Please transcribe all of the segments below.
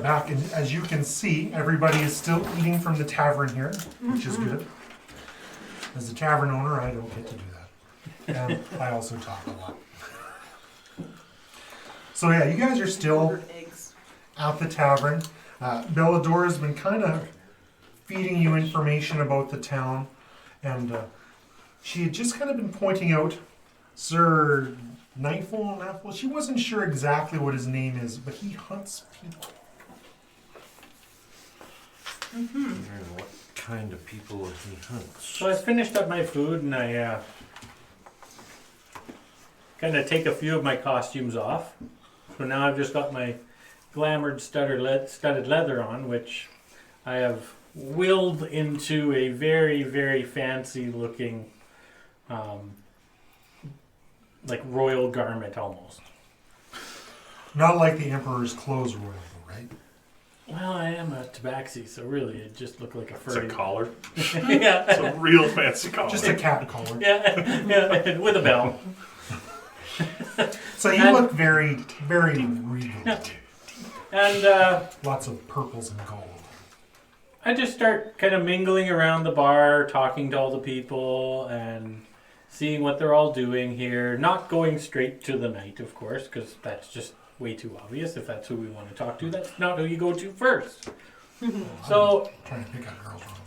back, and as you can see, everybody is still eating from the tavern here, which is good. As the tavern owner, I don't get to do that. And I also talk a lot. So yeah, you guys are still at the tavern. Bellador has been kind of feeding you information about the town, and she had just kind of been pointing out Sir Nightfall. She wasn't sure exactly what his name is, but he hunts people. Mm-hmm. What kind of people he hunts? So I finished up my food and I kind of take a few of my costumes off. So now I've just got my glamoured studded leather on, which I have willed into a very, very fancy looking like royal garment almost. Not like the Emperor's clothes royal, right? Well, I am a tabaxi, so really it just looked like a furry. It's a collar. Yeah. It's a real fancy collar. Just a cat collar. Yeah, with a bell. So you look very, very regal. Yeah. And Lots of purples and gold. I just start kind of mingling around the bar, talking to all the people and seeing what they're all doing here. Not going straight to the knight, of course, because that's just way too obvious. If that's who we want to talk to, that's not who you go to first. So I'm trying to pick on girls wrong.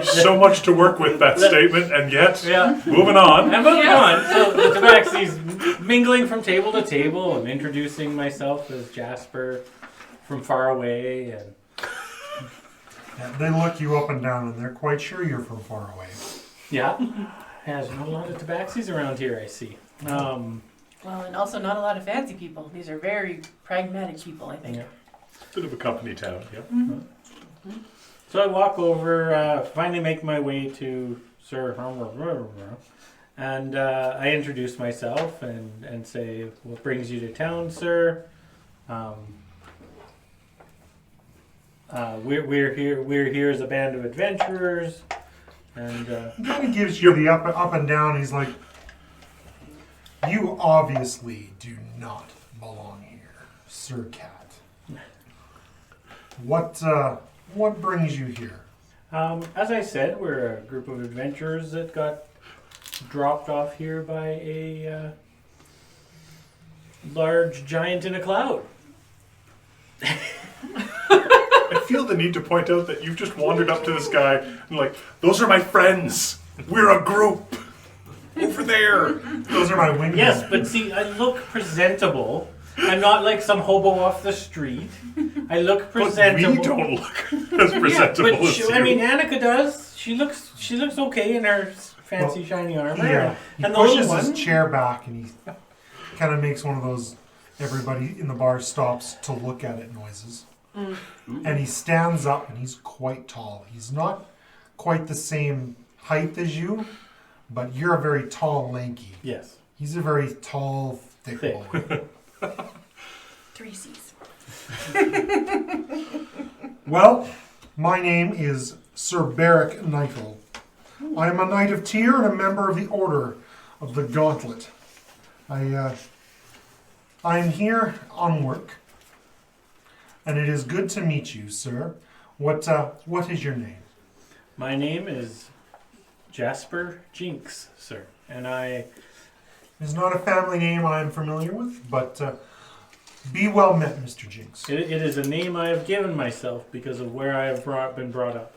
So much to work with that statement, and yet, yeah. moving on. I'm moving on. So the tabaxi's mingling from table to table and introducing myself as Jasper from far away. And Yeah, they look you up and down, and they're quite sure you're from far away. yeah, there's not a lot of tabaxis around here, I see. Well, and also not a lot of fancy people. These are very pragmatic people, I think. Yeah. Bit of a company town, yeah. Mm-hmm. So I walk over, finally make my way to Sir and I introduce myself and say, what brings you to town, sir? We're here as a band of adventurers, and He kind of gives you the up and down. He's like, you obviously do not belong here, Sir Cat. What brings you here? as I said, we're a group of adventurers that got dropped off here by a large giant in a cloud. I feel the need to point out that you've just wandered up to this guy and like, those are my friends. We're a group. Over there. Those are my wingmen. Yes, but see, I look presentable. I'm not like some hobo off the street. I look presentable. But we don't look as presentable yeah, but as you. I mean, Annika does. She looks okay in her fancy shiny armor. Yeah, he and the pushes little his one. chair back and he kind of makes one of those everybody in the bar stops to look at it noises. And he stands up and he's quite tall. He's not quite the same height as you, but you're a very tall, lanky. Yes. He's a very tall, thick boy. 3 C's. Well, my name is Sir Beric Nightle. I am a Knight of Tyr and a member of the Order of the Gauntlet. I am here on work, and it is good to meet you, sir. What is your name? My name is Jasper Jinx, sir, and I. It's not a family name I am familiar with, but be well met, Mr. Jinx. It is a name I have given myself because of where I have been brought up.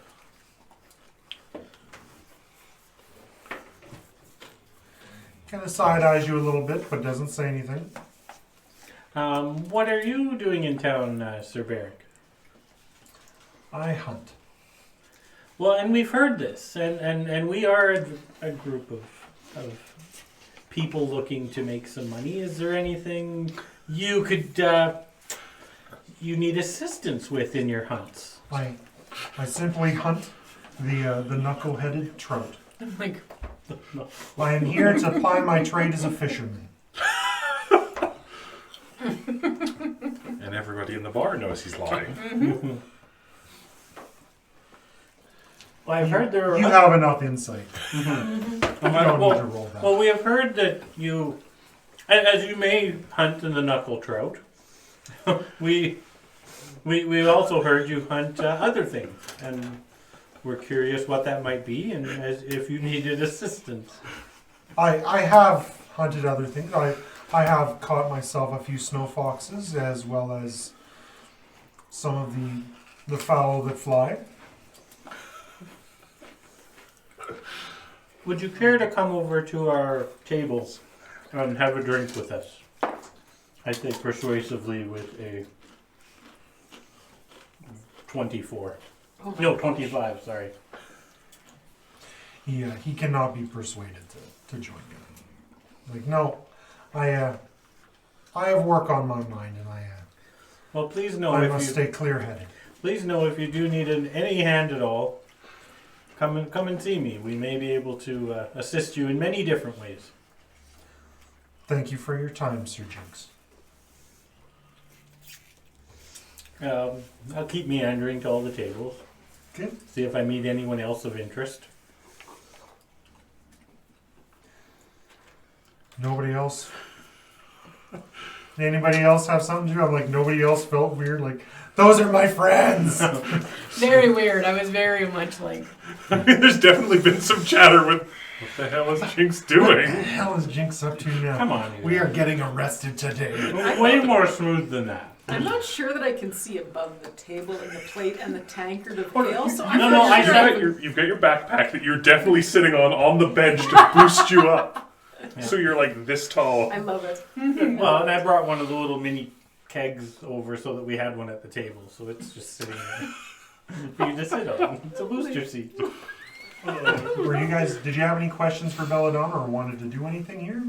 Kind of side-eyes you a little bit, but doesn't say anything. What are you doing in town, Sir Beric? I hunt. Well, and we've heard this, and we are a group of people looking to make some money. Is there anything you could you need assistance with in your hunts? I simply hunt the knuckle-headed trout. Like, I am here to ply my trade as a fisherman. And everybody in the bar knows he's lying. Well, I've heard there are. You have enough insight. Mhm. You don't need to roll that. Well, we have heard that you As you may hunt in the knuckle trout, we also heard you hunt other things, and we're curious what that might be, and as if you needed assistance. I have hunted other things. I have caught myself a few snow foxes, as well as some of the fowl that fly. Would you care to come over to our tables and have a drink with us? I say persuasively with a 24. No, 25, sorry. He cannot be persuaded to join you. Like, no, I have work on my mind, and Well, please know I if must you stay clear-headed. please know if you do need any hand at all, come and see me. We may be able to assist you in many different ways. Thank you for your time, Sir Jinx. I'll keep meandering to all the tables. Okay. See if I meet anyone else of interest. Nobody else? Anybody else have something to do? I'm like, nobody else felt weird? Like, those are my friends! Very weird. I was very much like, There's definitely been some chatter with what the hell is Jinx What doing? the hell is Jinx up to now? Come on, you We guys. are getting arrested today. Way more smooth than that. I'm not sure that I can see above the table and the plate and the tankard of ale, so I'm No, not I sure. tried- You've got your backpack that you're definitely sitting on the bench to boost you up. So you're like this tall. I love it. Well, and I brought one of the little mini kegs over so that we had one at the table, so it's just sitting there for you to sit on. It's a booster seat. Were you guys? Did you have any questions for Belladonna, or wanted to do anything here?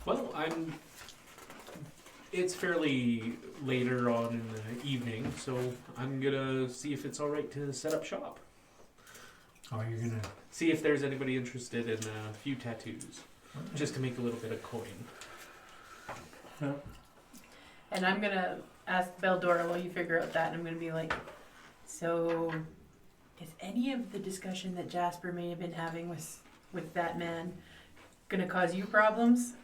Well, it's fairly later on in the evening, so I'm gonna see if it's all right to set up shop. Oh, you're gonna. See if there's anybody interested in a few tattoos, just to make a little bit of coin. and I'm gonna ask Beldora while you figure out that, and I'm gonna be like, so, is any of the discussion that Jasper may have been having with that man gonna cause you problems?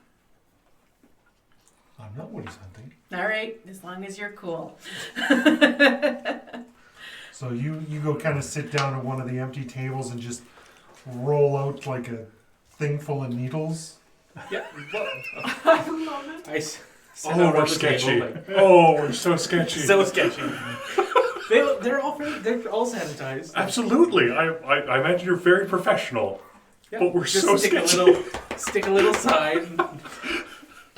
I'm not what he's hunting. All right, as long as you're cool. So you go kind of sit down at one of the empty tables and just roll out like a thing full of needles. Yeah. I love it. Sit Oh, out we're on the table, sketchy. like, Oh, we're so sketchy. so sketchy. They're all sanitized. Absolutely. I imagine you're very professional. Yeah, But we're just so stick sketchy. stick a little side.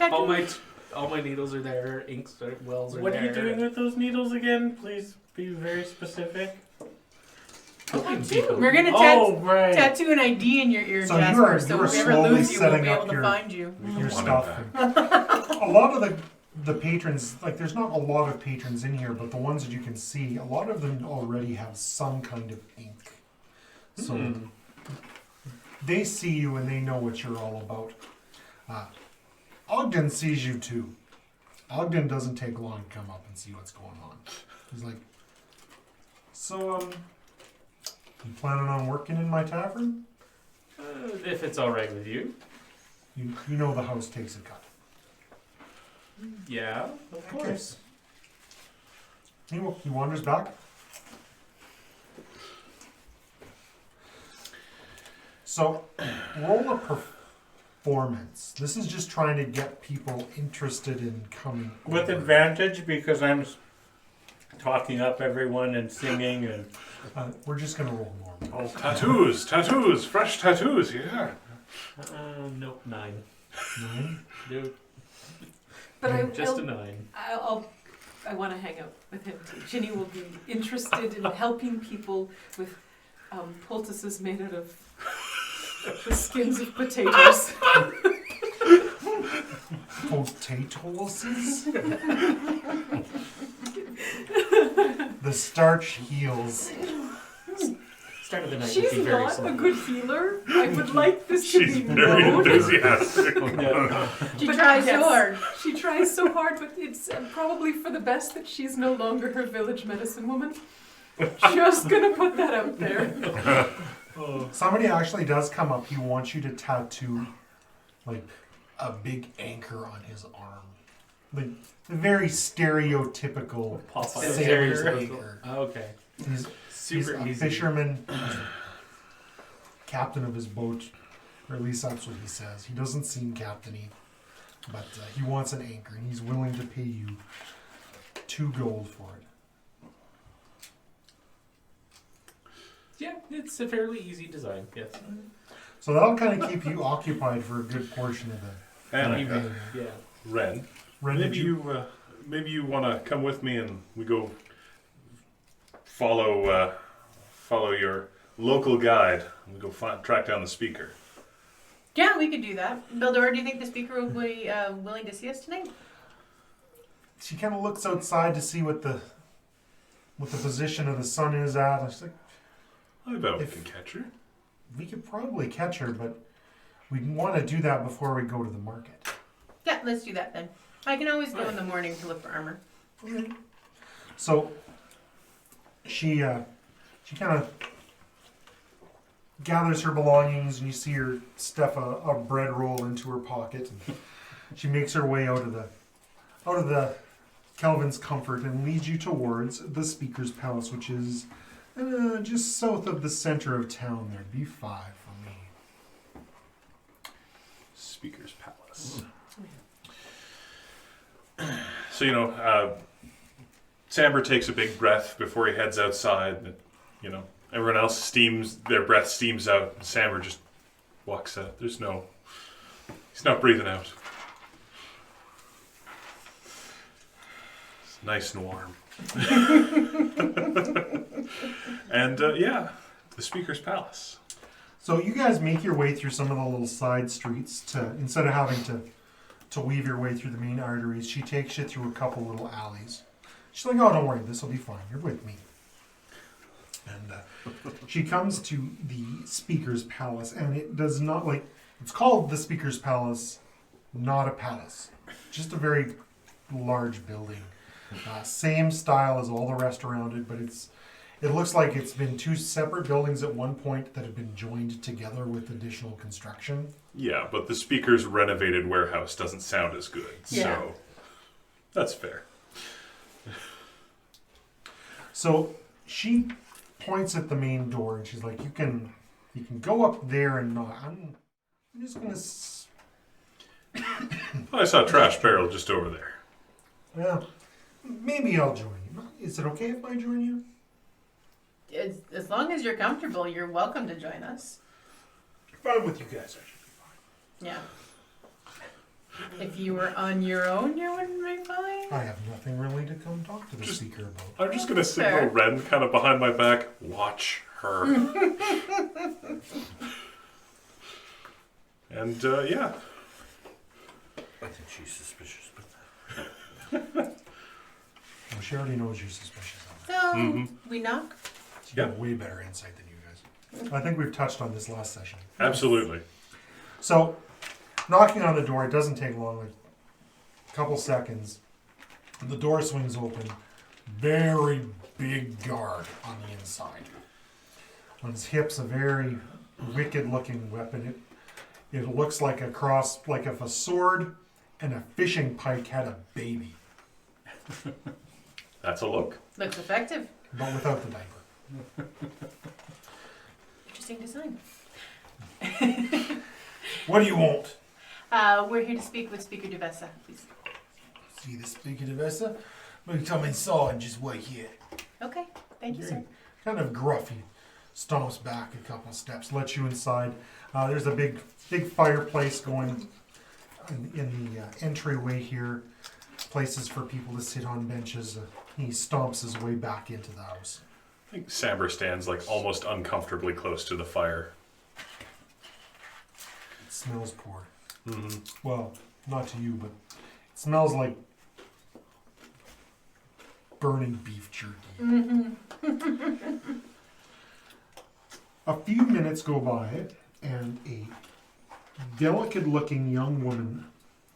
All my needles are there. Inks are wells are What there. are you doing with those needles again? Please be very specific. Helping people. We're gonna Oh, right. tattoo an ID in your ear, So you Jasper, are- so you are if we ever slowly lose you, we'll setting be up able to your- find you. Your want stuff. A lot of the patrons, like, there's not a lot of patrons in here, but the ones that you can see, a lot of them already have some kind of ink. So they see you and they know what you're all about. Ogden sees you too. Ogden doesn't take long to come up and see what's going on. He's like, so, you planning on working in my tavern? If it's all right with you. You know the house takes a cut. Yeah, of course. He wanders back. So, roll a performance. This is just trying to get people interested in coming. With over. advantage because I'm talking up everyone and singing and. We're just gonna roll normal. Oh, tattoos, fresh tattoos, yeah. Nope, 9. 9? Nope, But just a 9. I want to hang out with him too. Ginny will be interested in helping people with poultices made out of the skins of potatoes. Potatoes? The starch heals. Start of the night would She's be very not slow. a good healer. I would like this to She's be very known. enthusiastic. She But tries yes, so hard. She tries so hard, but it's probably for the best that she's no longer her village medicine woman. Just gonna put that out there. Somebody actually does come up. He wants you to tattoo, like, a big anchor on his arm. Like the very stereotypical Popeye sailor's anchor. anchor. Okay. He's Super a easy. fisherman, captain of his boat, or at least that's what he says. He doesn't seem captainy, but he wants an anchor, and he's willing to pay you 2 gold for it. Yeah, it's a fairly easy design. Yes. So that'll kind of keep you occupied for a good portion of the Annika, evening. Yeah. Ren, Ren, did maybe you want to come with me and we go follow your local guide. And we go track down the speaker. Yeah, we could do that. Bildor, do you think the speaker will be willing to see us tonight? she kind of looks outside to see what the position of the sun is at. And she's like, I bet we If- can catch her. we could probably catch her, but we'd want to do that before we go to the market. Yeah, let's do that then. I can always go in the morning to look for armor. So she kind of gathers her belongings, and you see her stuff a bread roll into her pocket. And she makes her way out of the Kelvin's Comfort and leads you towards the Speaker's Palace, which is just south of the center of town. There'd be 5 for me. Speaker's Palace. So, Samber takes a big breath before he heads outside. Everyone else their breath steams out. Samber just walks out. He's not breathing out. It's nice and warm. And, the Speaker's Palace. So you guys make your way through some of the little side streets instead of having to weave your way through the main arteries. She takes you through a couple little alleys. She's like, "Oh, don't worry, this will be fine. You're with me." And she comes to the Speaker's Palace, and it does not it's called the Speaker's Palace, not a palace, just a very large building. Same style as all the rest around it, but it looks like it's been 2 separate buildings at one point that have been joined together with additional construction. Yeah, but the Speaker's renovated warehouse doesn't sound as good, Yeah. so that's fair. So she points at the main door, and she's like, "You can go up there and knock. I'm just gonna." I saw a trash barrel just over there. Well, maybe I'll join you. Is it okay if I join you? As long as you're comfortable, you're welcome to join us. If I'm with you guys, I should be fine. Yeah. If you were on your own, you wouldn't be fine. I have nothing really to come talk to the Just- Speaker about. I'm just going to signal Fair. Ren kind of behind my back. Watch her. And, I think she's suspicious, but Well, she already knows you're suspicious of it. So, we knock. She's got way better insight than you guys. I think we've touched on this last session. absolutely. So, knocking on the door, it doesn't take long, like a couple seconds. The door swings open. Very big guard on the inside. On his hips, a very wicked-looking weapon. It looks like a cross, like if a sword and a fishing pike had a baby, That's a look. Looks effective. but without the diaper. Interesting design. What do you want? We're here to speak with Speaker Duvessa, please. See the Speaker of Vesta? We come inside and just wait here. Okay, thank you, sir. Kind of gruff. He stomps back a couple steps, lets you inside. There's a big fireplace going in the entryway here. Places for people to sit on benches. He stomps his way back into the house. I think Samber stands like almost uncomfortably close to the fire. It smells poor. Mm-hmm. Well, not to you, but it smells like burning beef jerky. A few minutes go by, and a delicate-looking young woman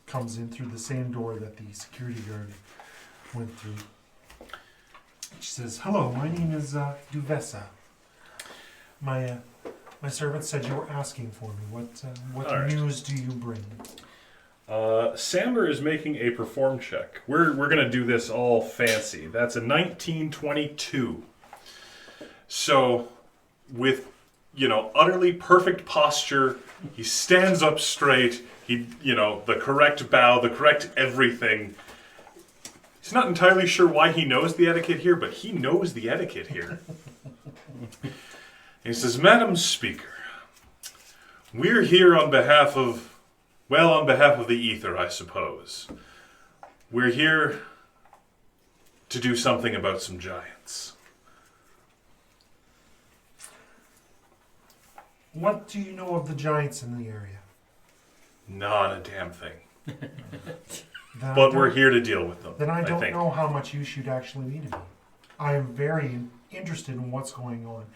comes in through the same door that the security guard went through. She says, "Hello, my name is Duvessa. My servant said you were asking for me. What All right. news do you bring?" Samber is making a perform check. We're gonna do this all fancy. That's a 1922. So, with utterly perfect posture, he stands up straight. He, the correct bow, the correct everything. He's not entirely sure why he knows the etiquette here, but he knows the etiquette here. He says, "Madam Speaker, we're here on behalf of the ether, I suppose. We're here to do something about some giants." What do you know of the giants in the area? Not a damn thing. Then But I we're don't- here to deal with them. Then I don't think. know how much use you'd actually need of me. I am very interested in what's going on.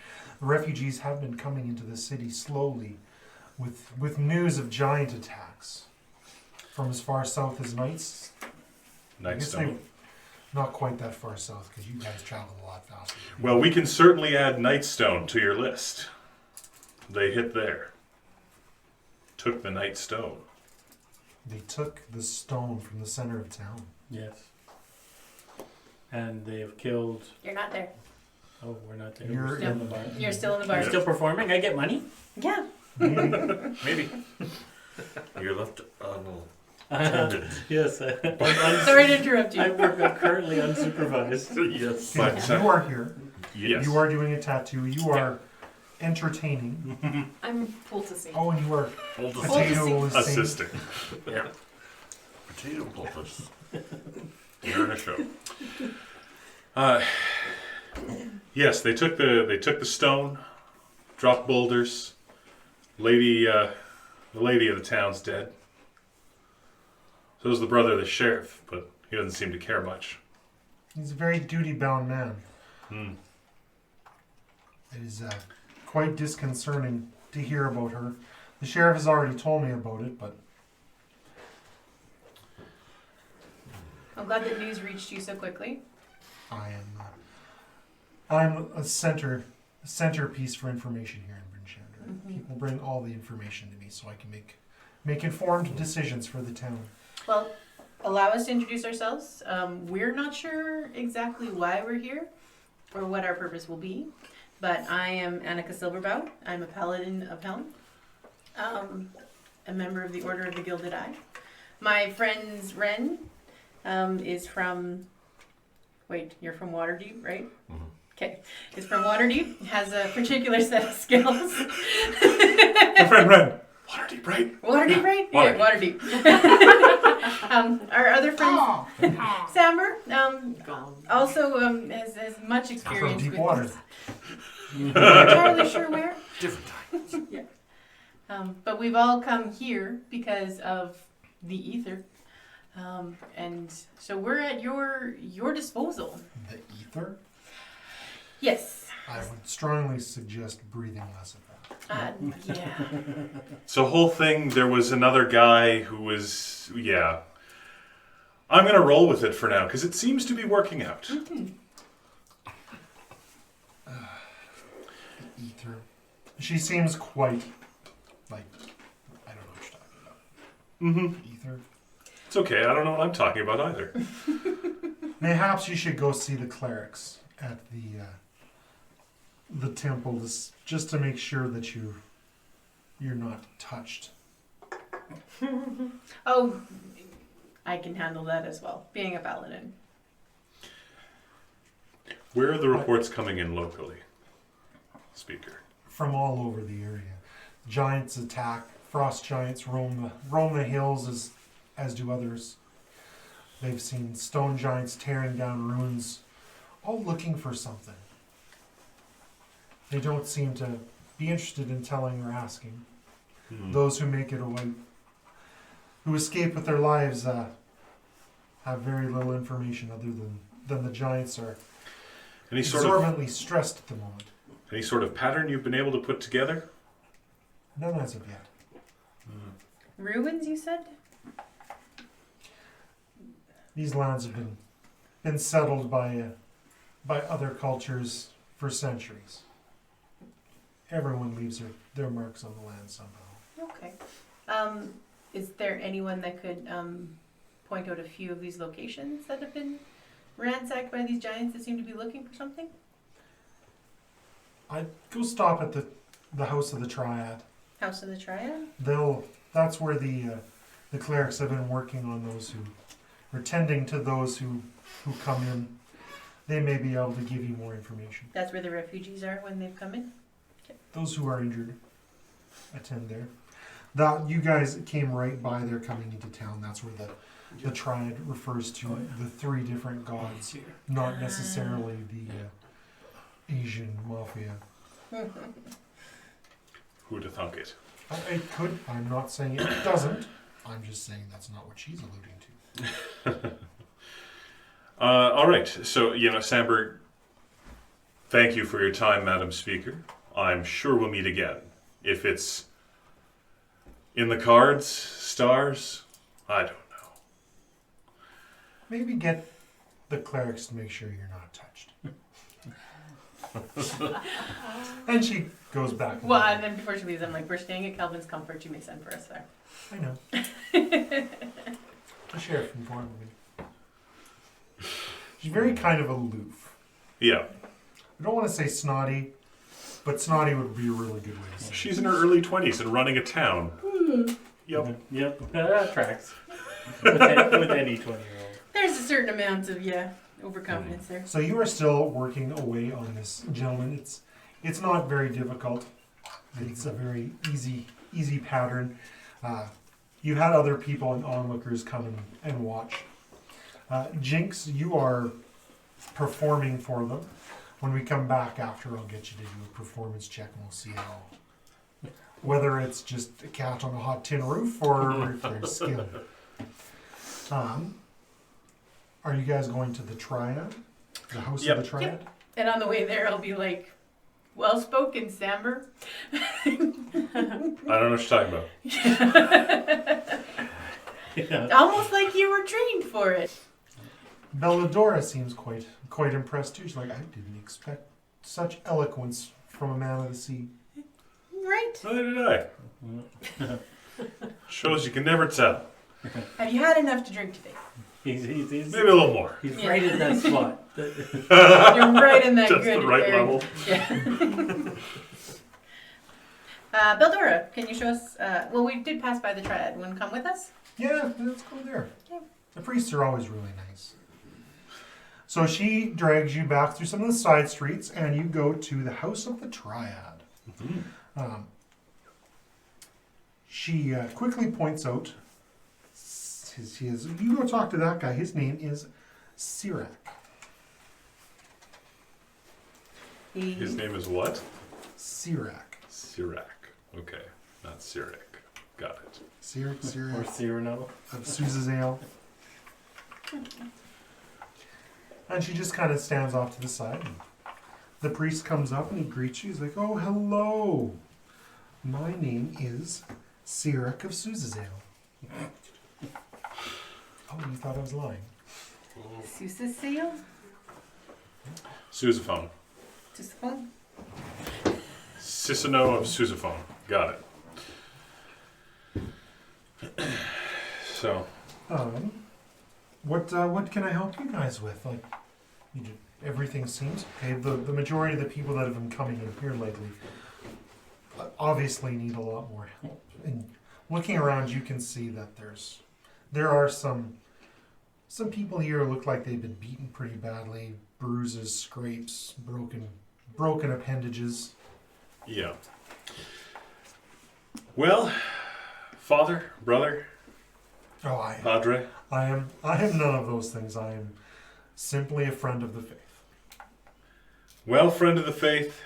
The refugees have been coming into the city slowly with news of giant attacks. From as far south as Knights. I guess Nightstone. not quite that far south, because you guys travel a lot faster. Well, we can certainly add Nightstone to your list. They hit there. Took the Nightstone. They took the stone from the center of town. Yes. And they've killed. You're not there. Oh, we're not there. You're We're still in the in- bar. You're still in the bar. I'm still performing. I get money. Yeah. Maybe. Maybe. You're left unattended. Yes. Sorry to interrupt I you. work currently unsupervised. Yes. But, you are here. Yes. You are doing a tattoo. You are entertaining. I'm poulticing. Oh, and you are Poultice. potato assisting. Yeah. Potato poultice. You're in a show. Yes, they took the stone, dropped boulders. The lady of the town's dead. So is the brother of the sheriff, but he doesn't seem to care much. He's a very duty-bound man. It is quite disconcerting to hear about her. The sheriff has already told me about it, but I'm glad that news reached you so quickly. I'm a centerpiece for information here in Bryn Shander. Mhm. People bring all the information to me so I can make informed decisions for the town. Well, allow us to introduce ourselves. We're not sure exactly why we're here or what our purpose will be, but I am Annika Silverbaugh. I'm a paladin of Helm, a member of the Order of the Gilded Eye. My friend Ren is from... Wait, you're from Waterdeep, right? Mhm. Okay. Is from Waterdeep, has a particular set of skills. My friend Ren. Waterdeep, right? Waterdeep, right? Yeah, Waterdeep. Our other friend, Samber, also has much From experience deep with water. this. Not entirely sure where. Different time. But we've all come here because of the ether. And so we're at your disposal. The ether? Yes. I would strongly suggest breathing less of that. Yeah. So whole thing, there was another guy who was, yeah. I'm going to roll with it for now, because it seems to be working out. Mhm. The ether. She seems quite like, I don't know what you're talking about. Mm-hmm. Ether. It's okay, I don't know what I'm talking about either. Mayhaps you should go see the clerics at the temple just to make sure that you're not touched. Oh, I can handle that as well, being a paladin. Where are the reports coming in locally? Speaker. From all over the area. Giants attack. Frost giants roam the hills as do others. They've seen stone giants tearing down ruins, all looking for something. They don't seem to be interested in telling or asking. Those who make it away, who escape with their lives, have very little information other than the giants are exorbitantly stressed at the moment. Any sort of pattern you've been able to put together? None as of yet. Ruins, you said? These lands have been settled by other cultures for centuries. Everyone leaves their marks on the land somehow. Okay. Is there anyone that could point out a few of these locations that have been ransacked by these giants that seem to be looking for something? I'd go stop at the House of the Triad. House of the Triad? That's where the clerics have been working on those who, or tending to those who come in. They may be able to give you more information. That's where the refugees are when they've come in? Those who are injured attend there. That you guys came right by there coming into town. That's where the Triad refers to the three different gods, not necessarily the Asian mafia. Who'd have thunk it? It could. I'm not saying it doesn't. I'm just saying that's not what she's alluding to. All right. So, Sandberg, thank you for your time, Madam Speaker. I'm sure we'll meet again. If it's in the cards, stars, I don't know. Maybe get the clerics to make sure you're not touched. And she goes back. Well, and then before she leaves, I'm like, we're staying at Calvin's Comfort. You may send for us there. I know. The sheriff informed me. She's very kind of aloof. Yeah. I don't want to say snotty, but snotty would be a really good way to say it. She's in her early 20s and running a town. Yep. Yep. That tracks. with any 20-year-old. There's a certain amount of, overconfidence there. So you are still working away on this gentleman. It's not very difficult. It's a very easy pattern. You had other people and onlookers come and watch. Jinx, you are performing for them. When we come back after, I'll get you to do a performance check and we'll see whether it's just a cat on a hot tin roof or if there's skill. Are you guys going to the Triad? The House of the Triad? Yep. And on the way there, I'll be like, well spoken, Samber. I don't know what you're talking about. Yeah. Almost like you were trained for it. Belladora seems quite impressed too. She's like, I didn't expect such eloquence from a man of the sea. Right. Neither did I. Shows you can never tell. Have you had enough to drink today? He's Maybe a little more. He's right in that spot. You're right in that Just good the right area. level. Yeah. Beldora, can you show us? Well, we did pass by the Triad. Want to come with us? Yeah, let's go there. Yeah. The priests are always really nice. So she drags you back through some of the side streets, and you go to the House of the Triad. Mm-hmm. She quickly points out, you go talk to that guy. His name is Cyric. His name is what? Cyric. Cyric. Okay. Not Cyric. Got it. Cyric Or Cyrano. of Souza's Ale. And she just kind of stands off to the side. And the priest comes up and he greets you. He's like, oh, hello. My name is Cyric of Souza's Ale. Oh, you thought I was lying. Sousa seal? Sousaphone. Sousaphone? Cicino of Sousaphone. Got it. So, what can I help you guys with? Like, everything seems okay. The majority of the people that have been coming in here lately obviously need a lot more help. And looking around, you can see that there are some people here who look like they've been beaten pretty badly, bruises, scrapes, broken appendages. yeah. Well, father, brother, Oh, padre. I am none of those things. I am simply a friend of the faith. Well, friend of the faith,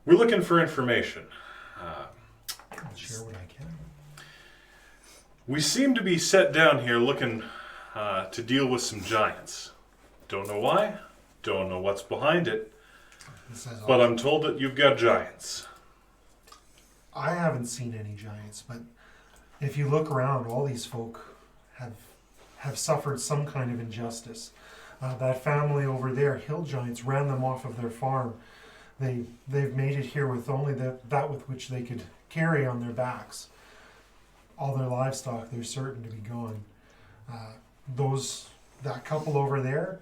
we're looking for information. I'll share what I can. We seem to be set down here looking to deal with some giants. Don't know why, don't know what's behind it, This says but I'm told that you've got giants. I haven't seen any giants, but if you look around, all these folk have suffered some kind of injustice. That family over there, hill giants, ran them off of their farm. They've made it here with only that with which they could carry on their backs. all their livestock, they're certain to be gone. That couple over there,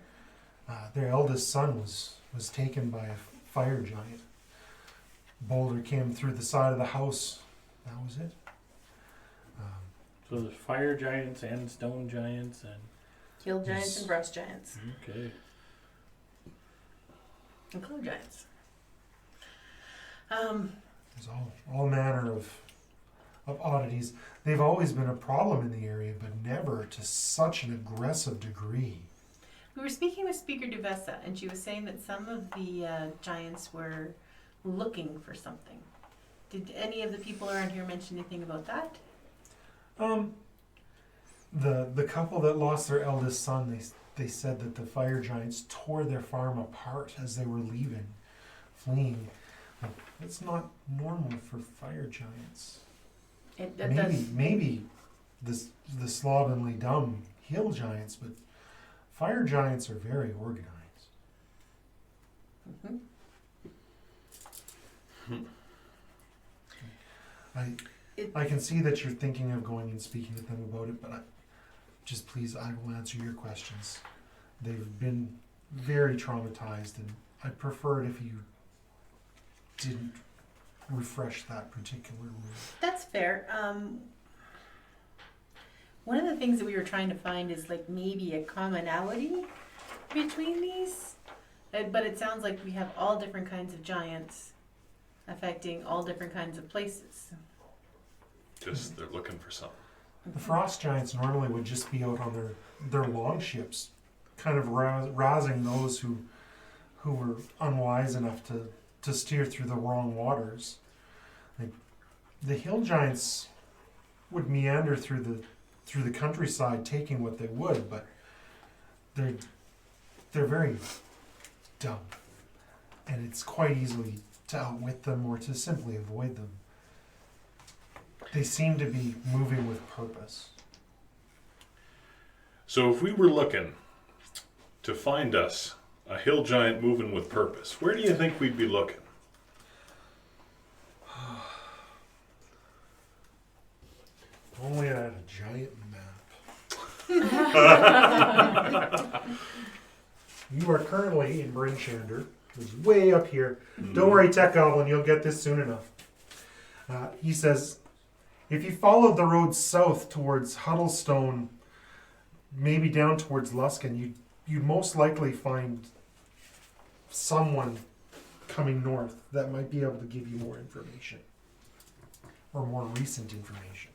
their eldest son was taken by a fire giant. Boulder came through the side of the house. That was it. So there's fire giants and stone giants and Hill giants and brush giants. okay. And cloud giants. There's all manner of oddities. They've always been a problem in the area, but never to such an aggressive degree. We were speaking with Speaker Duvessa, and she was saying that some of the giants were looking for something. Did any of the people around here mention anything about that? The couple that lost their eldest son, they said that the fire giants tore their farm apart as they were leaving, fleeing. That's not normal for fire giants. Maybe the slovenly dumb hill giants, but fire giants are very organized. I can see that you're thinking of going and speaking with them about it, but just please, I will answer your questions. They've been very traumatized, and I'd prefer it if you didn't refresh that particular rule. That's fair. One of the things that we were trying to find is like maybe a commonality between these, but it sounds like we have all different kinds of giants affecting all different kinds of places. Just they're looking for something. The frost giants normally would just be out on their long ships, kind of rousing those who were unwise enough to steer through the wrong waters. Like, the hill giants would meander through the countryside, taking what they would, but they're very dumb, and it's quite easily to outwit them or to simply avoid them. They seem to be moving with purpose. So if we were looking to find us a hill giant moving with purpose, where do you think we'd be looking? Only I had a giant map. You are currently in Brinchander, which is way up here. Don't worry, Tech Goblin, you'll get this soon enough. He says, if you followed the road south towards Huddlestone, maybe down towards Luskin, you'd most likely find someone coming north that might be able to give you more information, or more recent information.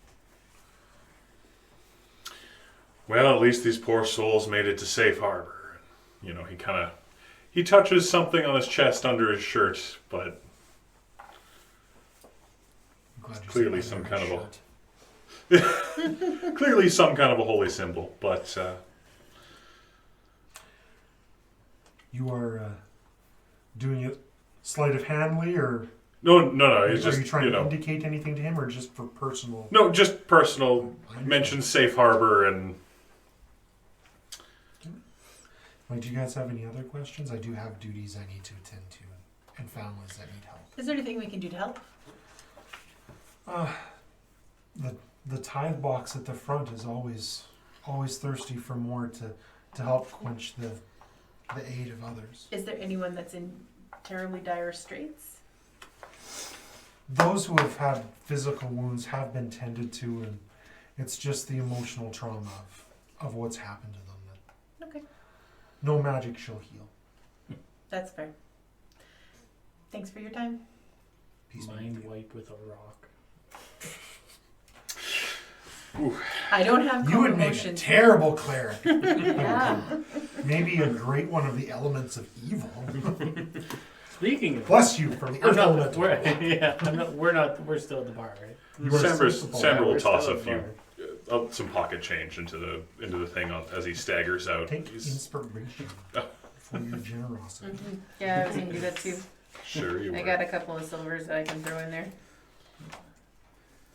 Well, at least these poor souls made it to safe harbor. You know, he touches something on his chest under his shirt, but clearly some kind of clearly some kind of a holy symbol. But you are doing it sleight of handly, or no. It's are just you trying to indicate anything to him, or just for personal? No, just personal. Mention safe harbor and. Like, do you guys have any other questions? I do have duties I need to attend to, and families that need help. Is there anything we can do to help? The tithe box at the front is always thirsty for more to help quench the aid of others. Is there anyone that's in terribly dire straits? Those who have had physical wounds have been tended to, and it's just the emotional trauma of what's happened to them. Okay. No magic shall heal. That's fair. Thanks for your time. Peace be Mind with you. wipe with a rock. I don't have You would make a emotions. terrible cleric. Yeah. Maybe a great one of the elements of evil. Speaking of, Bless you from the I'm earth not, elemental. we're still at the bar, right? You are Samber sensible. will We're toss still a at the few, bar. some pocket change into the thing as he staggers out. Take inspiration for your generosity. Mhm. Yeah, I was gonna do that too. Sure you I were. got a couple of silvers that I can throw in there.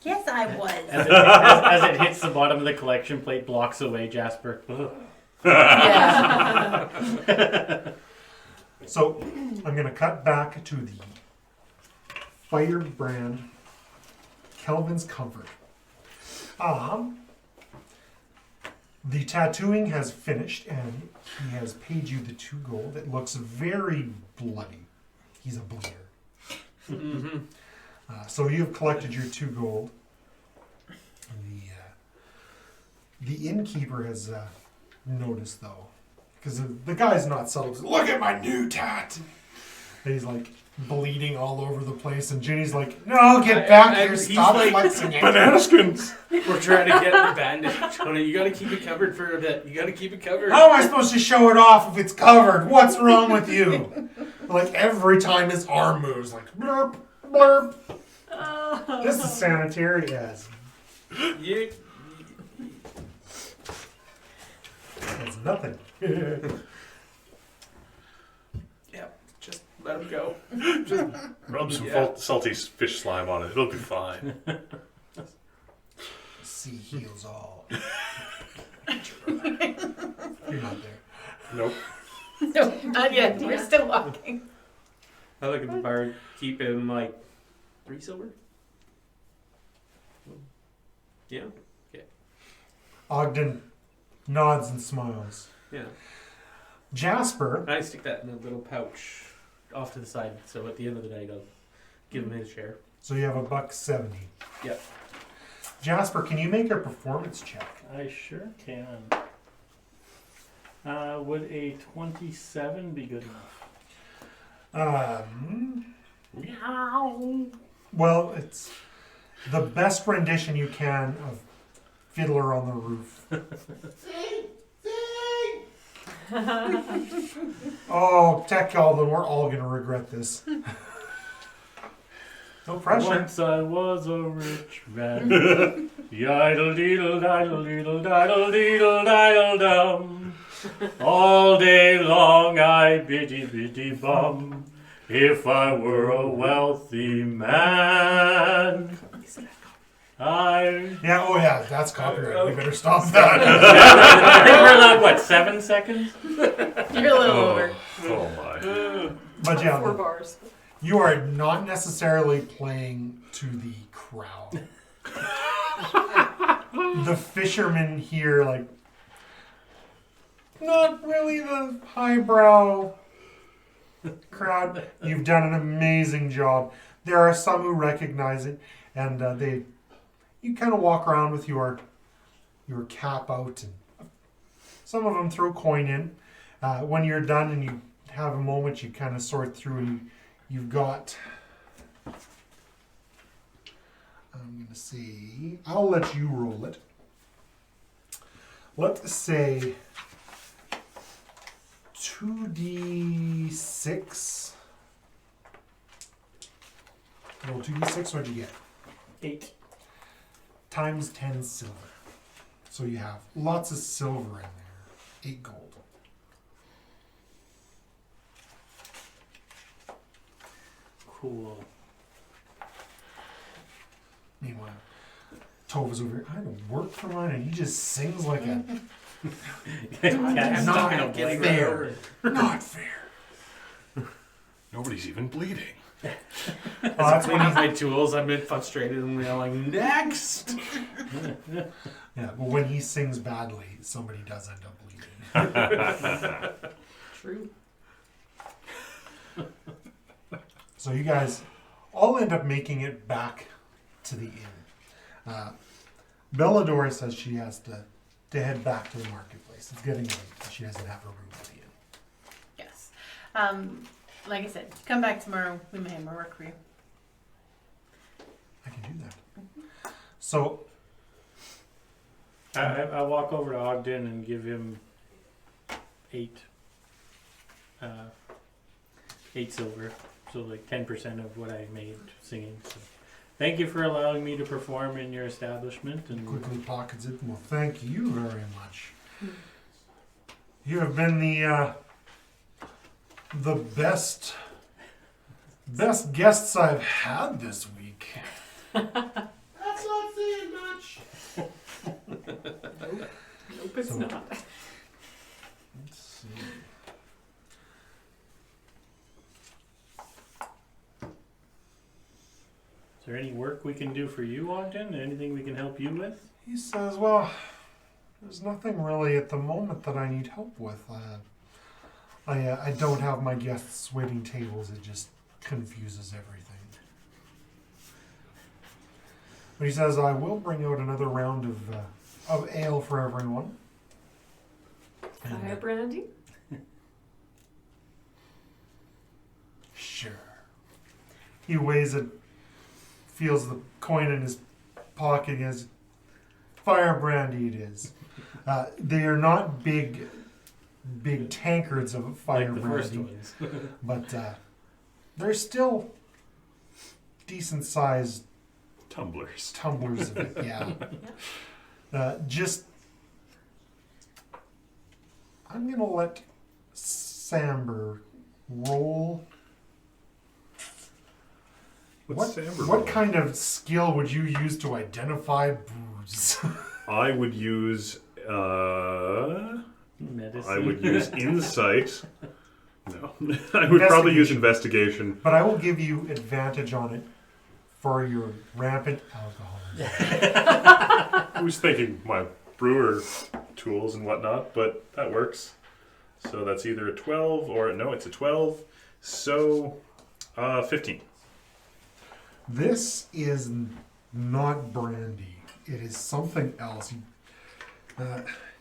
Yes, I was. As it hits the bottom of the collection plate, blocks away Jasper. Ugh. Yeah. So I'm going to cut back to the firebrand Kelvin's Comfort. The tattooing has finished, and he has paid you the 2 gold. It looks very bloody. He's a bleeder. Mm-hmm. So you have collected your 2 gold. The innkeeper has noticed, though, because the guy's not subtle. He's, look at my new tat! And he's like bleeding all over the place, and Ginny's like, no, get back here, he's stop like, flexing it. Banana skins! We're trying to get the bandage on it. You gotta keep it covered for a bit. You gotta keep it covered. How am I supposed to show it off if it's covered? What's wrong with you? Like every time his arm moves, like blurp, blurp. This is sanitary as. You, It's nothing. yeah, just let him go. Rub some Yeah. salty fish slime on it. It'll be fine. Sea heals all. You're not there. Nope. No, not yet. We're still walking. I look at the bar, keep him like 3 silver. Yeah, Ogden nods and smiles. yeah. Jasper, I stick that in a little pouch off to the side, so at the end of the night I'll give him his share. so you have $1.70. Yep. Jasper, can you make a performance check? I sure can. Would a 27 be good enough? Well, it's the best rendition you can of Fiddler on the Roof. Oh, Tech Alden, we're all going to regret this. No pressure. Once I was a rich man. Yidle deedle diddle deedle diddle deedle diddle dum. All day long I biddy biddy bum. If I were a wealthy man, I. Yeah, oh yeah, that's copyright. We better stop that. I think we're like, what, 7 seconds? You're a little over. Oh my. But 4 yeah, bars. you are not necessarily playing to the crowd. The fishermen here, like, not really the highbrow crowd. You've done an amazing job. There are some who recognize it, and you kind of walk around with your cap out, and some of them throw coin in. When you're done and you have a moment, you kind of sort through, and you've got. I'm gonna see. I'll let you roll it. Let's say 2d6. Roll 2d6. What'd you get? 8. Times 10 silver. So you have lots of silver in there. 8 gold. Cool. Meanwhile, Tove is over here. I had to work for mine, and he just sings like a. Cat's not gonna blink right fair. over it. Not fair. Nobody's even bleeding. That's when Cleaning my tools, I'm bit frustrated and yelling, next! yeah, but when he sings badly, somebody does end up bleeding. True. So you guys all end up making it back to the inn. Belladora says she has to head back to the marketplace. It's getting late. She doesn't have a room at the inn. Yes. Like I said, come back tomorrow. We may have more work for you. I can do that. So I walk over to Ogden and give him 8 silver. So like 10% of what I made singing. So thank you for allowing me to perform in your establishment. And quickly pockets it. Well, thank you very much. You have been the best guests I've had this week. That's not saying much. Nope, it's So- not. Let's see. is there any work we can do for you, Ogden? Anything we can help you with? He says, well, there's nothing really at the moment that I need help with. I don't have my guests waiting tables. It just confuses everything. But he says, I will bring out another round of ale for everyone. Fire brandy? Sure. He weighs it, feels the coin in his pocket as fire brandy it is. They are not big tankards of fire Like the brandy, first ones. but they're still decent sized Tumblers. tumblers of it. Yeah. Just, I'm gonna let Samber roll. What's Samber What rolling? kind of skill would you use to identify booze? I would use. Medicine. I would use insight. No, I would probably use investigation. But I will give you advantage on it for your rampant alcoholism. I was thinking my brewer tools and whatnot, but that works. So that's either a 12 or no, it's a 12. So 15. This is not brandy. It is something else.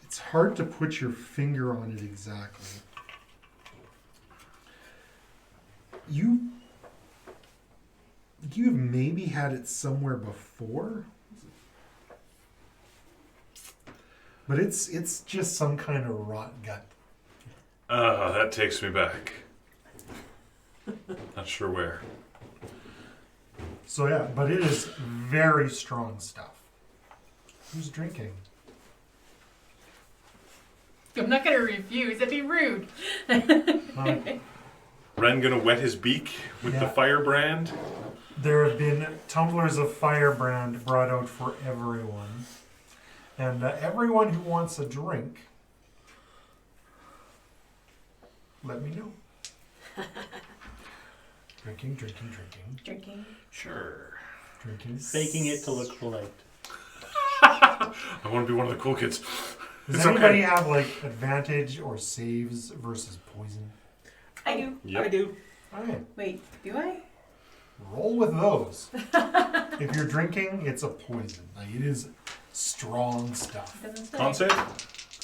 It's hard to put your finger on it exactly. You've maybe had it somewhere before, but it's just some kind of rot gut. That takes me back. Not sure where. So yeah, but it is very strong stuff. Who's drinking? I'm not gonna refuse. That'd be rude. Ren gonna wet his beak with the Yeah. firebrand. There have been tumblers of firebrand brought out for everyone. And everyone who wants a drink, let me know. Drinking. Drinking. Sure. Drinking. Faking it to look polite. I want to be one of the cool kids. Does It's anybody okay. have like advantage or saves versus poison? I do. Yep. I do. Alright, Wait, do I? roll with those. If you're drinking, it's a poison. Like it is strong stuff. Doesn't say. Con save?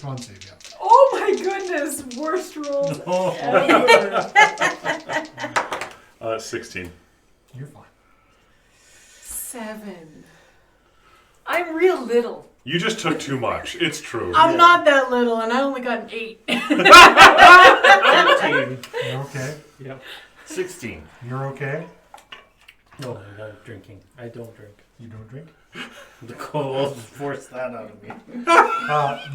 Con save, yeah. Oh my goodness! Worst rolls. 16. You're fine. 7. I'm real little. You just took too much. It's true. I'm not that little, and I only got an 8. 13. You're okay? Yep. 16. You're okay? No, I'm not drinking. I don't drink. You don't drink? The cold forced that out of me.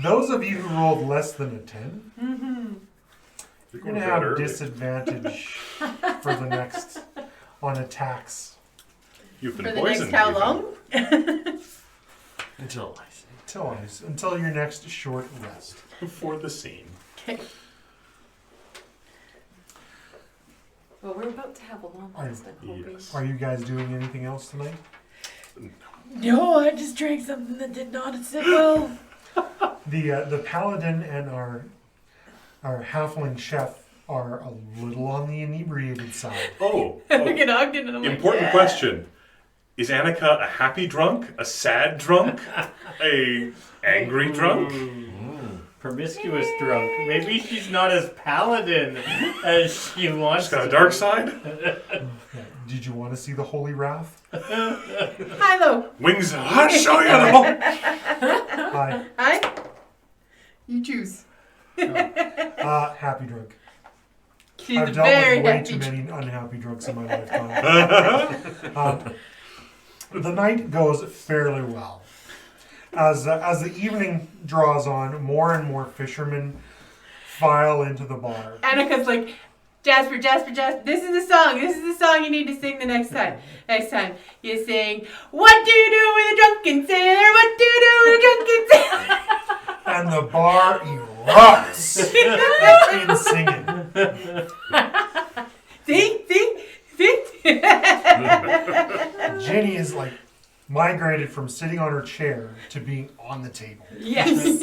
Those of you who rolled less than a 10, You're you're going going to to bed have early. disadvantage for the next on attacks You've been For the poisoned. next how even. long? Until I say. until your next short rest. For the scene. Well, we're about to have a long rest, I'm hoping. Yes. Are you guys doing anything else tonight? No, I just drank something that did not sit well. The paladin and our halfling chef are a little on the inebriated side. Oh, Look at Ogden, and I'm like, important yeah. question. Is Annika a happy drunk? A sad drunk? A angry drunk? Promiscuous drunk. Maybe she's not as paladin as she wants She's got to a dark side? Yeah. Did you want to see the holy wrath? Hi, though. Wings, I'll show you the Hi. Hi. You choose. Happy drunk. She's I've dealt very with way happy. too many unhappy drunks in my lifetime. The night goes fairly well. As the evening draws on, more and more fishermen file into the bar. Annika's like, Jasper, this is the song you need to sing the next time. You sing, what do you do with a drunken sailor? What do you do with a drunken sailor? And the bar erupts in singing. See? Ginny is like migrated from sitting on her chair to being on the table. Yes.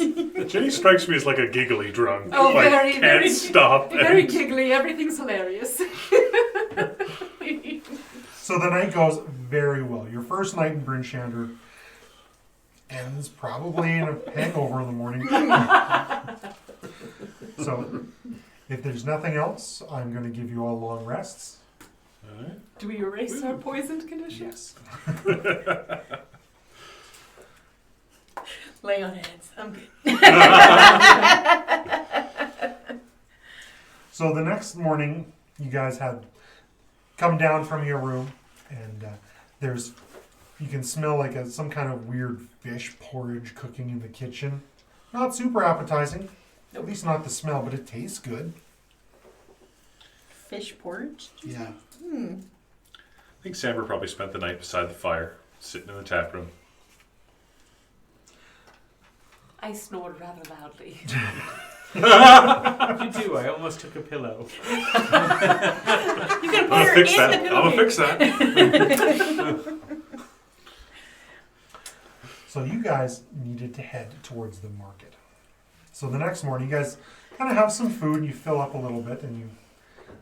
Jenny strikes me as like a giggly drunk. Oh, like, very, can't very, stop. very and- giggly. Everything's hilarious. So the night goes very well. Your first night in Bryn Shander ends probably in a hangover in the morning. So if there's nothing else, I'm going to give you all long rests. All right. Do we erase our poisoned condition? Yes. Lay on hands. I'm good. So the next morning, you guys had come down from your room, and you can smell like some kind of weird fish porridge cooking in the kitchen. Not super appetizing, at least not the smell, but it tastes good. Fish porridge? Yeah. Hmm. I think Samber probably spent the night beside the fire, sitting in the tap room. I snored rather loudly. You do. I almost took a pillow. You can put I'm her gonna fix in that. the I'm gonna pillowcase. fix that. So you guys needed to head towards the market. So the next morning, you guys kind of have some food, and you fill up a little bit, and you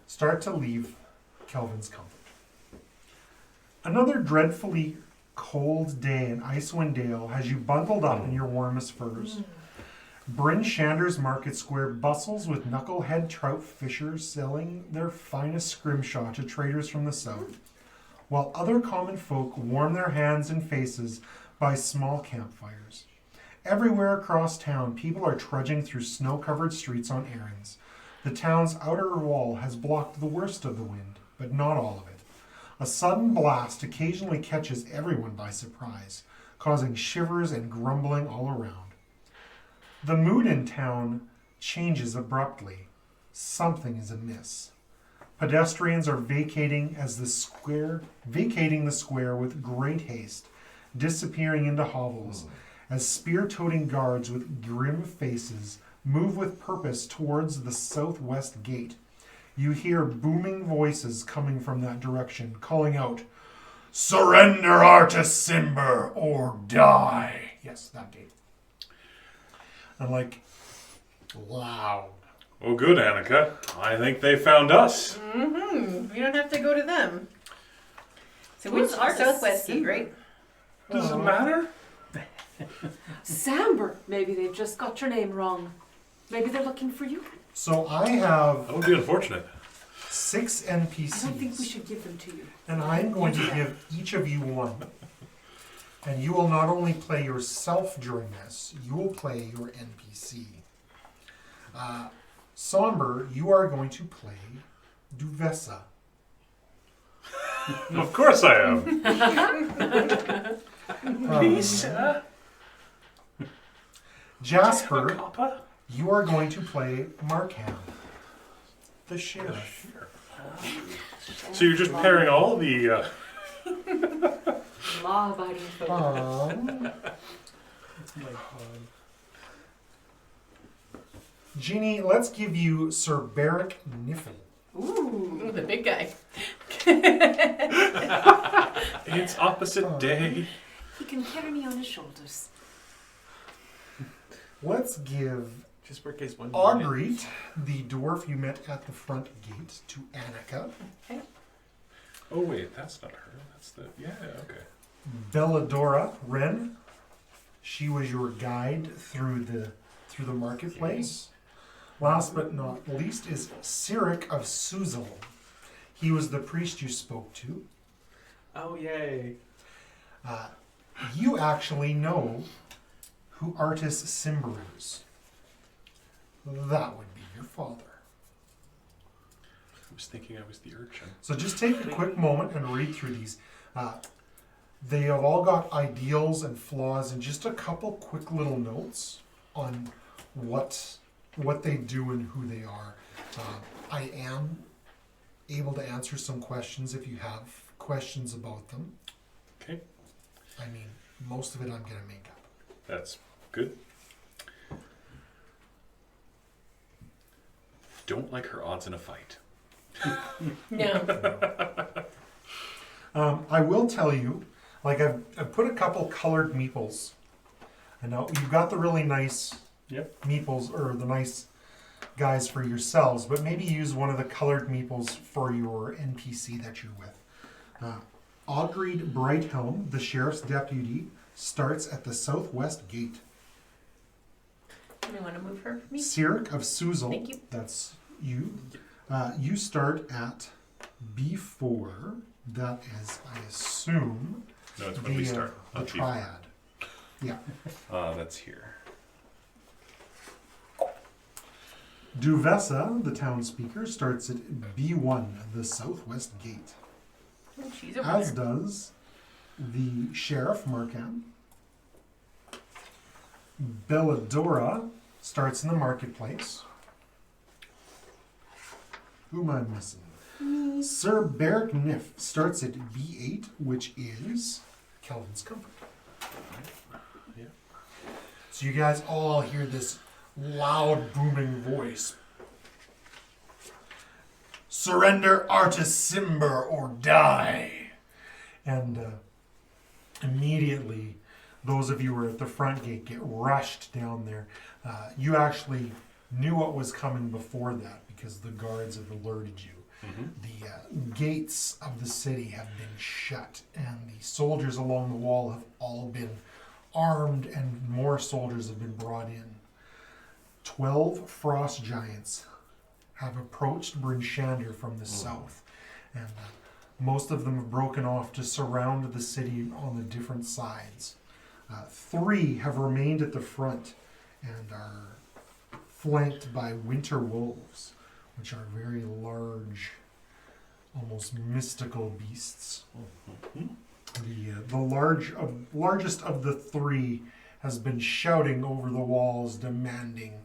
start to leave Kelvin's comfort. Another dreadfully cold day in Icewind Dale has you bundled up in your warmest furs. Bryn Shander's market square bustles with knucklehead trout fishers selling their finest scrimshaw to traders from the south, while other common folk warm their hands and faces by small campfires. Everywhere across town, people are trudging through snow-covered streets on errands. The town's outer wall has blocked the worst of the wind, but not all of it. A sudden blast occasionally catches everyone by surprise, causing shivers and grumbling all around. The mood in town changes abruptly. Something is amiss. Pedestrians are vacating the square with great haste, disappearing into hovels, as spear-toting guards with grim faces move with purpose towards the southwest gate. You hear booming voices coming from that direction, calling out, "Surrender Artus Cimber or die!" Yes, that gate. And loud. Oh, good, Annika. I think they found us. Mm-hmm. We don't have to go to them. So Who's which ours? Southwest Gate, right? Does it matter? Samber. Maybe they've just got your name wrong. Maybe they're looking for you. So I have That would be unfortunate. 6 I don't think we NPCs, should give them to you. and I'm going to give each of you one. And you will not only play yourself during this, you will play your NPC. Somber, you are going to play Duvessa. Of course I am. Lisa. Jasper, Papa? you are going to play Markham, the sheriff. So you're just pairing all the... Law-abiding folk. Oh my god. Ginny, let's give you Sir Barrick Niffin. Ooh, the big guy. It's opposite day. He can carry me on his shoulders. Let's give Just for case one. Augreet, the dwarf you met at the front gate, to Annika. Oh, wait, that's not her. That's the... Yeah, okay. Belladora Wren, she was your guide through the marketplace. Last but not least is Cyric of Souza. He was the priest you spoke to. Oh yay! You actually know who Artus Cimber is. That would be your father. I was thinking I was the urchin. So just take a quick moment and read through these. They have all got ideals and flaws and just a couple quick little notes on what they do and who they are. I am able to answer some questions if you have questions about them. Okay. I mean, most of it I'm going to make up. That's good. Don't like her odds in a fight. No. I will tell you, like I've put a couple colored meeples. I know you've got the really nice meeples, or the nice guys for yourselves, but maybe use one of the colored meeples for your NPC that you're with. Augried Brighthelm, the sheriff's deputy, starts at the southwest gate. Do you want to move her for me? Cyric of Souza, Thank you. that's you. You start at B4. That is, I assume, No, it's when we start. the not before. triad. Yeah. That's here. Duvessa, the town speaker, starts at B1, the southwest gate. Oh, she's over As there. does the sheriff, Markham. Belladora starts in the marketplace. Who am I missing? Sir Beric Niff starts at B8, which is Kelvin's Comfort. Yeah. So you guys all hear this loud, booming voice. Surrender Artis Simber or die. And immediately, those of you who are at the front gate get rushed down there. You actually knew what was coming before that because the guards have alerted you. The gates of the city have been shut, and the soldiers along the wall have all been armed, and more soldiers have been brought in. 12 frost giants have approached Bryn Shander from the south, and most of them have broken off to surround the city on the different sides. 3 have remained at the front and are flanked by winter wolves, which are very large, almost mystical beasts. The largest of the 3 has been shouting over the walls, demanding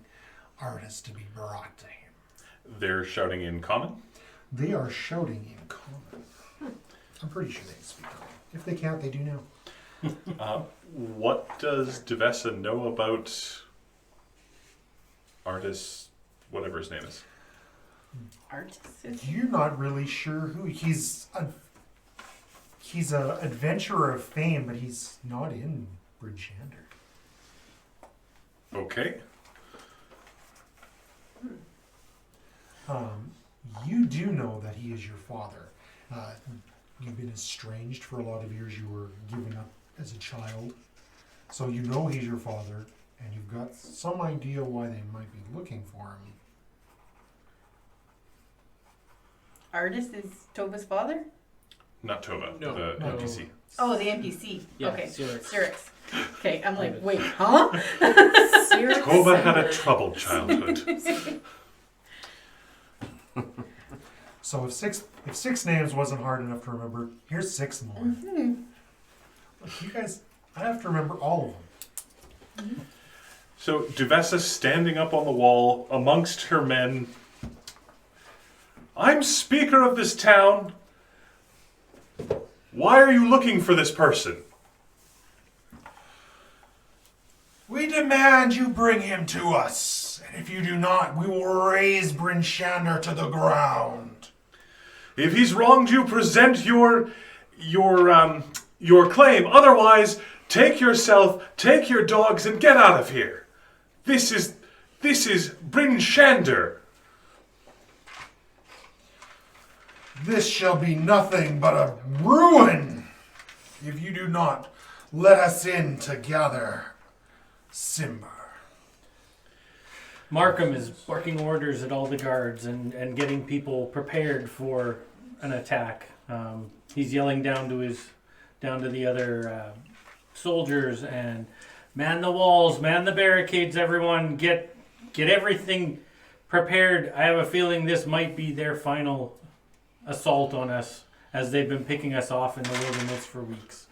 Artis to be brought to him. They're shouting in common? They are shouting in common. I'm pretty sure they speak common. If they can't, they do now. What does Duvessa know about Artis, whatever his name is? Artis. You're not really sure who he's. He's an adventurer of fame, but he's not in Bryn Shander. Okay. You do know that he is your father. You've been estranged for a lot of years. You were given up as a child. So you know he's your father, and you've got some idea why they might be looking for him. Artis is Tova's father? Not Tova, No, the no. NPC. Oh, the NPC. Yeah, Okay. Cyric. Cyrix. Okay, I'm like, wait, huh? Tova had a troubled childhood. So if six names wasn't hard enough to remember, here's 6 more. Look, you guys, I have to remember all of them. So Duvessa standing up on the wall amongst her men. I'm speaker of this town. Why are you looking for this person? We demand you bring him to us, and if you do not, we will raise Bryn Shander to the ground. If he's wronged you, present your claim. Otherwise, take yourself, take your dogs, and get out of here. This is Bryn Shander. This shall be nothing but a ruin if you do not let us in to gather Simber. Markham is barking orders at all the guards and getting people prepared for an attack. He's yelling down to the other soldiers and man the walls, man the barricades, everyone get everything prepared. I have a feeling this might be their final assault on us, as they've been picking us off in the wilderness for weeks.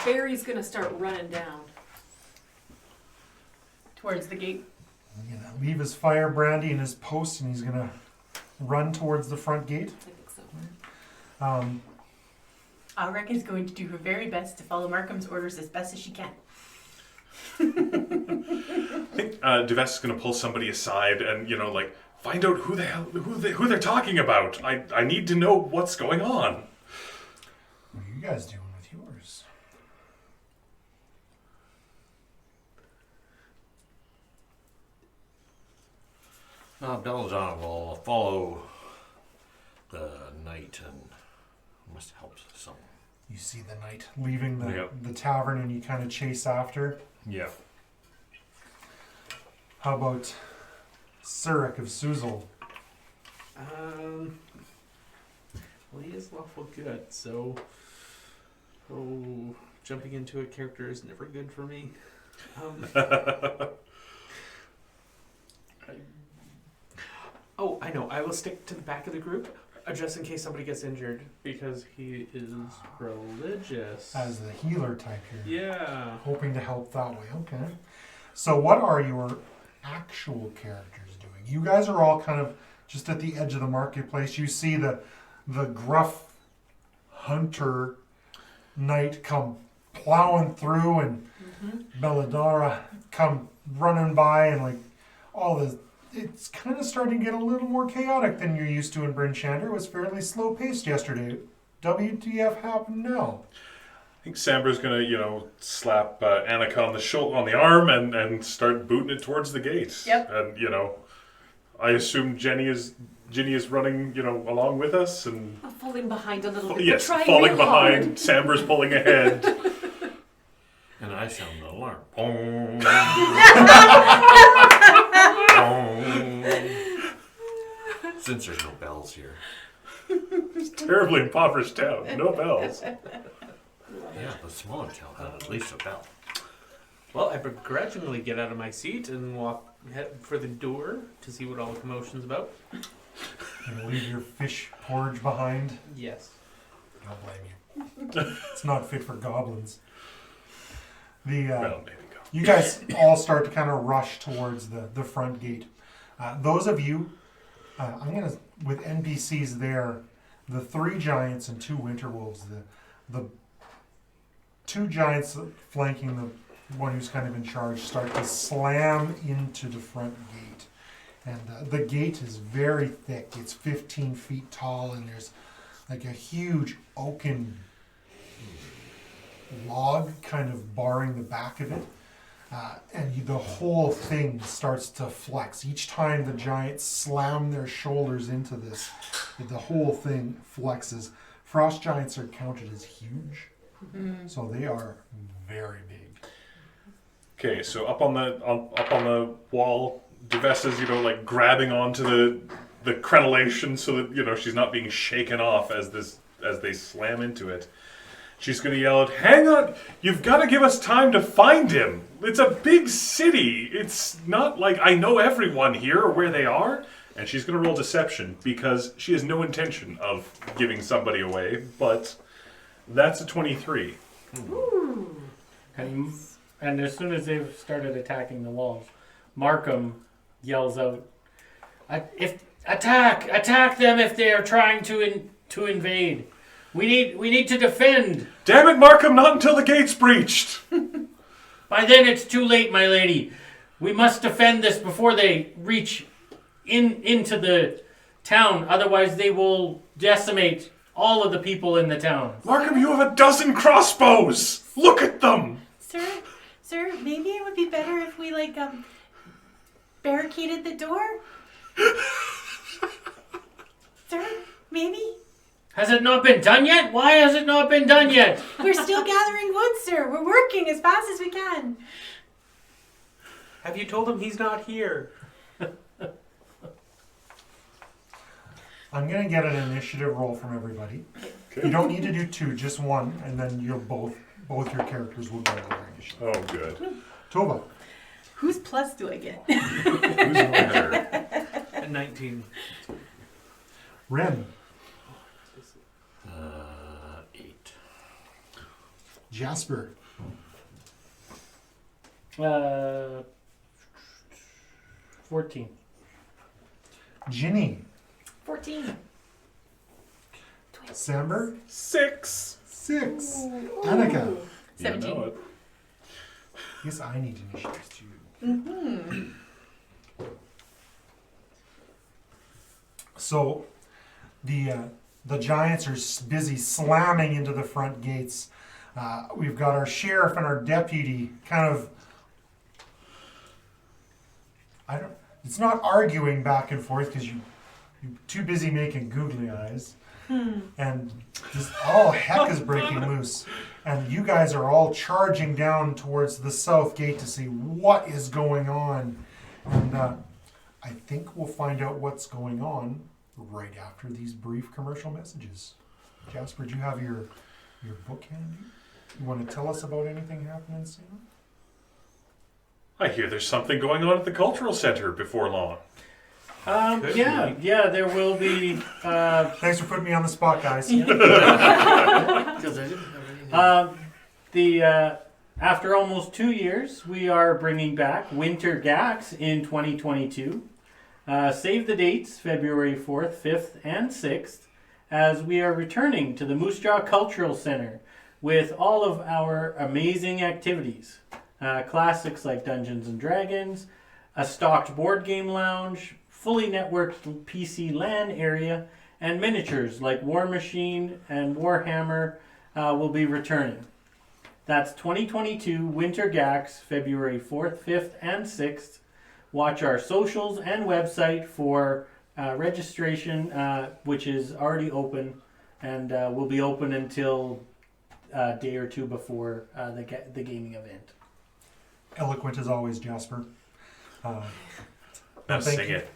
Barry's gonna start running down. Towards the gate. He's gonna leave his fire brandy in his post, and he's gonna run towards the front gate. I think so. Alrek is going to do her very best to follow Markham's orders as best as she can. I think Duvessa's going to pull somebody aside and find out who they're talking about. I need to know what's going on. you guys doing with yours? Belladonna will follow the knight and must help someone. You see the knight leaving Yep. the tavern and you kind of chase after. Yeah. How about Cyric of Souza? Well, he is lawful good, so jumping into a character is never good for me. I know. I will stick to the back of the group, just in case somebody gets injured, because he is religious. As the healer type here. Yeah. Hoping to help that way. Okay. So what are your actual characters doing? You guys are all kind of just at the edge of the marketplace. You see the gruff hunter knight come plowing through and Belladonna come running by and like all this. It's kind of starting to get a little more chaotic than you're used to in Bryn Shander. It was fairly slow paced yesterday. WTF happened now? I think Samber's gonna, slap Annika on the arm and start booting it towards the gate. Yep. And I assume Ginny is running, along with us, and I'm falling behind a little bit. yes, We're trying falling real hard. behind. Samber's pulling ahead. And I sound the alarm. Boom. Since there's no bells here. It's a terribly impoverished town. No bells. Yeah, the smaller town had at least a bell. Well, I begrudgingly get out of my seat and head for the door to see what all the commotion's about. And leave your fish porridge behind. Yes. I don't blame you. It's not fit for goblins. Well, maybe go. You guys all start to kind of rush towards the front gate. Those of you, with NPCs there, the 3 giants and 2 winter wolves, the 2 giants flanking the one who's kind of in charge start to slam into the front gate. And the gate is very thick. It's 15 feet tall, and there's like a huge oaken log kind of barring the back of it. And the whole thing starts to flex. Each time the giants slam their shoulders into this, the whole thing flexes. Frost giants are counted as huge, so they are very big. Okay, so up on the wall, Devessa's like grabbing onto the crenellation so that she's not being shaken off as they slam into it. She's going to yell out, "Hang on! You've got to give us time to find him! It's a big city! It's not like I know everyone here or where they are!" And she's going to roll deception because she has no intention of giving somebody away, but that's a 23. Ooh. And as soon as they've started attacking the walls, Markham yells out, Attack them if they are trying to invade! We need to defend. Damn it, Markham! Not until the gate's breached. By then it's too late, my lady. We must defend this before they reach into the town. Otherwise, they will decimate all of the people in the town. Markham, you have a dozen crossbows. Look at them. Sir, maybe it would be better if we barricaded the door. Sir, maybe. Has it not been done yet? Why has it not been done yet? We're still gathering wood, sir. We're working as fast as we can. Have you told him he's not here? I'm going to get an initiative roll from everybody. Okay. You don't need to do 2, just 1, and then you'll both your characters will get their initiative. Oh, good. Tova. Whose plus do I get? Who's better? A 19. Ren. 8. Jasper. 14. Ginny. 14. Samber. 6. 6. Annika. 17. You know it. Yes, I need initiatives too. So, the The giants are busy slamming into the front gates. We've got our sheriff and our deputy kind of, it's not arguing back and forth because you're too busy making googly eyes. And just all heck is breaking loose. And you guys are all charging down towards the south gate to see what is going on. And I think we'll find out what's going on right after these brief commercial messages. Jasper, do you have your book handy? You want to tell us about anything happening soon? I hear there's something going on at the cultural center before long. Yeah, there will be. Thanks for putting me on the spot, guys. After almost 2 years, we are bringing back Winter GAX in 2022. Save the dates, February 4th, 5th, and 6th, as we are returning to the Moose Jaw Cultural Center with all of our amazing activities. Classics like Dungeons and Dragons, a stocked board game lounge, fully networked PC LAN area, and miniatures like War Machine and Warhammer will be returning. That's 2022 Winter GAX, February 4th, 5th, and 6th. Watch our socials and website for registration, which is already open and will be open until a day or two before the gaming event. Eloquent as always, Jasper. Now Thank sing you. it.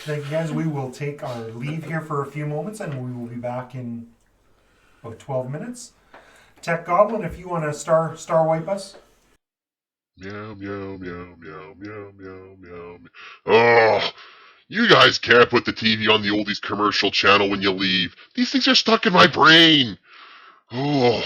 Thank you, guys. We will take our leave here for a few moments, and we will be back in about 12 minutes. Tech Goblin, if you want to star wipe us. Meow, meow, meow, meow, meow, meow, meow. Oh, you guys can't put the TV on the oldies commercial channel when you leave. These things are stuck in my brain. Oh,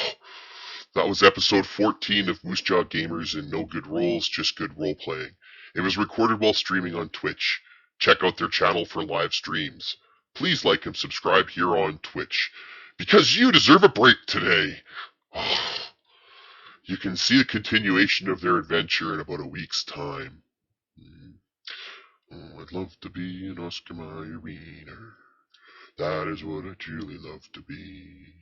that was episode 14 of Moose Jaw Gamers and No Good Rolls, Just Good Roleplaying. It was recorded while streaming on Twitch. Check out their channel for live streams. Please like and subscribe here on Twitch, because you deserve a break today. Oh, you can see the continuation of their adventure in about a week's time. Oh, I'd love to be an Oscar Mayer wiener. That is what I truly love to be.